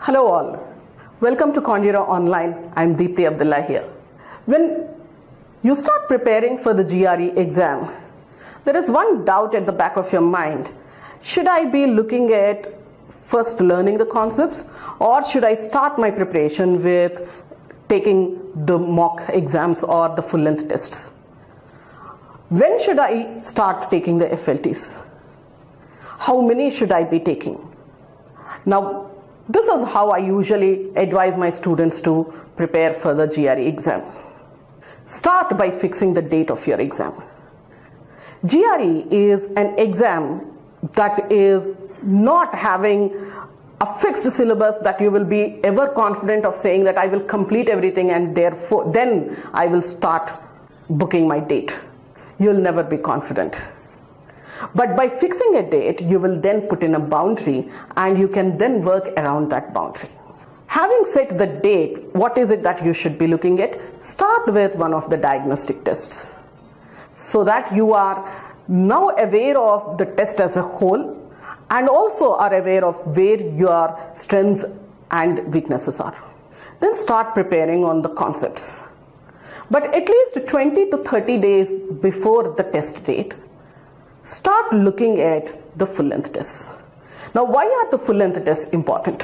Hello all, welcome to Conduira Online. I'm Deepthi Abdullah here. When you start preparing for the GRE exam, there is one doubt at the back of your mind. Should I be looking at first learning the concepts, or should I start my preparation with taking the mock exams or the full-length tests? When should I start taking the FLTs? How many should I be taking? Now, this is how I usually advise my students to prepare for the GRE exam. Start by fixing the date of your exam. GRE is an exam that is not having a fixed syllabus that you will be ever confident of saying that I will complete everything and therefore then I will start booking my date. You'll never be confident. But by fixing a date, you will then put in a boundary and you can then work around that boundary. Having set the date, what is it that you should be looking at? Start with one of the diagnostic tests so that you are now aware of the test as a whole and also are aware of where your strengths and weaknesses are. Then start preparing on the concepts. But at least 20 to 30 days before the test date, start looking at the full-length tests. Now, why are the full-length tests important?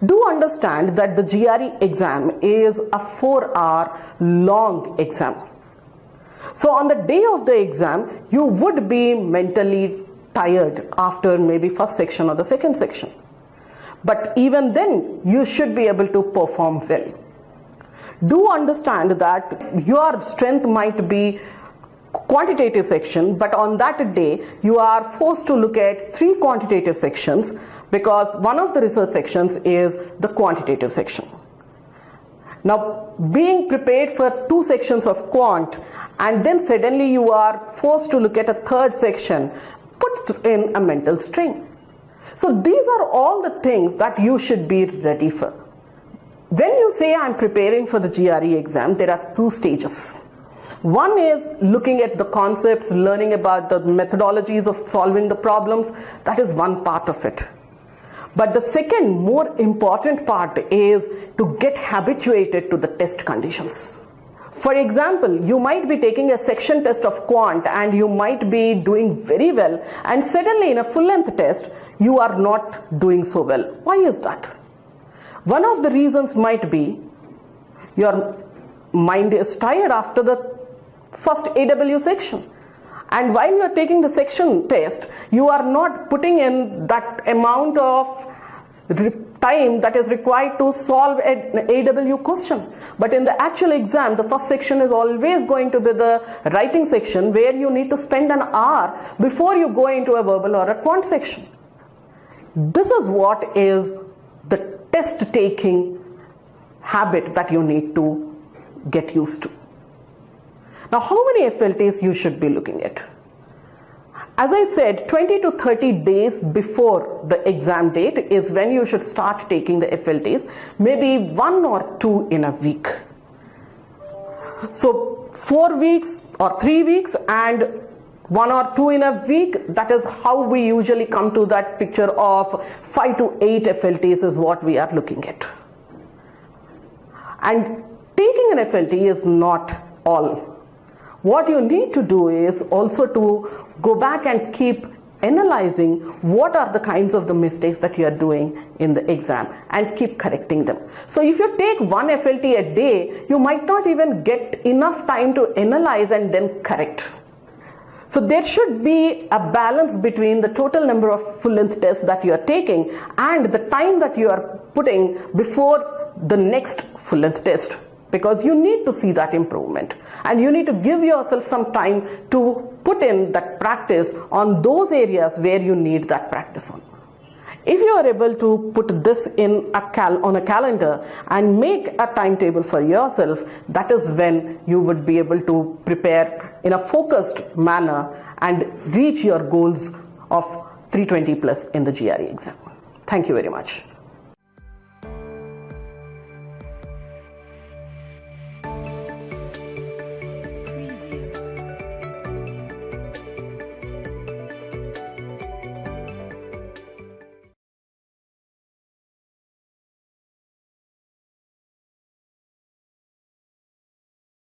Do understand that the GRE exam is a 4-hour long exam. So on the day of the exam, you would be mentally tired after maybe first section or the second section. But even then, you should be able to perform well. Do understand that your strength might be quantitative section, but on that day you are forced to look at 3 quantitative sections because one of the research sections is the quantitative section. Now, being prepared for 2 sections of quant and then suddenly you are forced to look at a 3rd section puts in a mental strain. So these are all the things that you should be ready for. When you say I'm preparing for the GRE exam, there are 2 stages. One is looking at the concepts, learning about the methodologies of solving the problems. That is one part of it. But the second more important part is to get habituated to the test conditions. For example, you might be taking a section test of quant and you might be doing very well, and suddenly in a full-length test you are not doing so well. Why is that? One of the reasons might be your mind is tired after the first AW section, and while you are taking the section test, you are not putting in that amount of time that is required to solve an AW question. But in the actual exam, the first section is always going to be the writing section where you need to spend an hour before you go into a verbal or a quant section. This is what is the test taking habit that you need to get used to. Now, how many FLTs you should be looking at? As I said, 20 to 30 days before the exam date is when you should start taking the FLTs, maybe 1 or 2 in a week. So 4 weeks or 3 weeks and 1 or 2 in a week, that is how we usually come to that picture of 5 to 8 FLTs is what we are looking at. And taking an FLT is not all. What you need to do is also to go back and keep analyzing what are the kinds of the mistakes that you are doing in the exam and keep correcting them. So if you take 1 FLT a day, you might not even get enough time to analyze and then correct. So there should be a balance between the total number of full-length tests that you are taking and the time that you are putting before the next full-length test, because you need to see that improvement and you need to give yourself some time to put in that practice on those areas where you need that practice on. If you are able to put this in on a calendar and make a timetable for yourself, that is when you would be able to prepare in a focused manner and reach your goals of 320 plus in the GRE exam. Thank you very much.